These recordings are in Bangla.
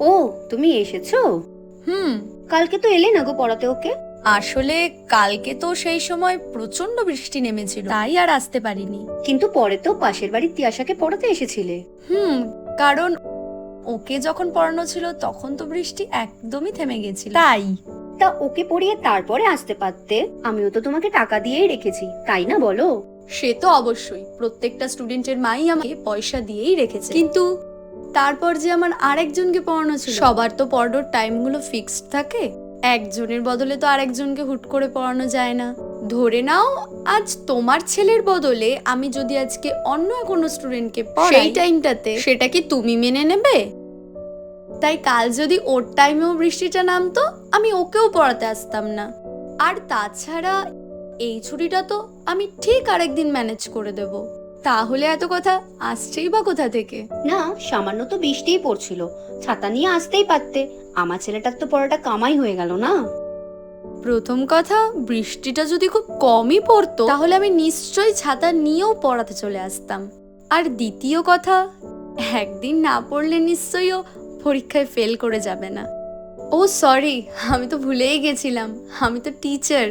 ও, তুমি এসেছো? হুম। কালকে তো এলে না গো পড়াতে ওকে। আসলে কালকে তো সেই সময় প্রচন্ড বৃষ্টি নেমেছিল, তাই আর আসতে পারিনি। কিন্তু পরে তো পাশের বাড়ির তিয়াশাকে পড়াতে এসেছিলে। কারণ ওকে যখন পড়ানো ছিল তখন তো বৃষ্টি একদমই থেমে গেছিল, তাই। তা ওকে পড়িয়ে তারপরে আসতে পারতে। আমিও তো তোমাকে টাকা দিয়েই রেখেছি, তাই না বলো? সে তো অবশ্যই, প্রত্যেকটা স্টুডেন্টের মাই আমাকে পয়সা দিয়েই রেখেছে, কিন্তু তারপর যে আমার আরেকজনকে পড়ানো ছিল, সবার তো পড়ানোর টাইমগুলো ফিক্সড থাকে। একজনের বদলে তো আরেকজনকে হুট করে পড়ানো যায় না। ধরে নাও আজ তোমার ছেলের বদলে আমি যদি আজকে অন্য কোনো স্টুডেন্টকে পড়াই, সেই টাইমটাতে সেটা কি তুমি মেনে নেবে? তাই কাল যদি ওর টাইমেও বৃষ্টিটা নামতো, আমি ওকেও পড়াতে আসতাম না। আর তাছাড়া এই ছুটিটা তো আমি ঠিক আরেকদিন ম্যানেজ করে দেব। তাহলে এত কথা আসছেই বা কোথা থেকে? না, সামান্য তো বৃষ্টিই পড়ছিল, ছাতা নিয়ে আসতেই পারতে। আমার ছেলেটার তো পড়াটা কামাই হয়ে গেল না। প্রথম কথা, বৃষ্টিটা যদি খুব কমই পড়তো তাহলে আমি নিশ্চয়ই ছাতা নিয়েও পড়াতে চলে আসতাম। আর দ্বিতীয় কথা, একদিন না পড়লে নিশ্চয়ই ও পরীক্ষায় ফেল করে যাবে না। ও সরি, আমি তো ভুলেই গেছিলাম, আমি তো টিচার।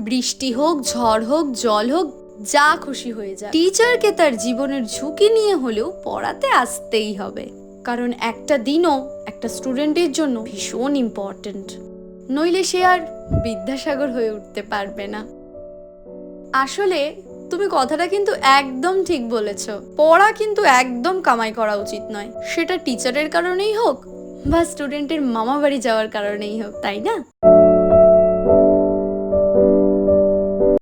বৃষ্টি হোক, ঝড় হোক, জল হোক, যা খুশি হয়ে যায়, টিচারকে তার জীবনের ঝুঁকি নিয়ে হলেও পড়াতে আসতেই হবে। কারণ একটা দিনও একটা স্টুডেন্টের জন্য ভীষণ ইম্পর্ট্যান্ট, নইলে সে আর বিদ্যাসাগর হয়ে উঠতে পারবে না। আসলে তুমি কথাটা কিন্তু একদম ঠিক বলেছ। পড়া কিন্তু একদম কামাই করা উচিত নয়, সেটা টিচারের কারণেই হোক বা স্টুডেন্টের মামা বাড়ি যাওয়ার কারণেই হোক, তাই না?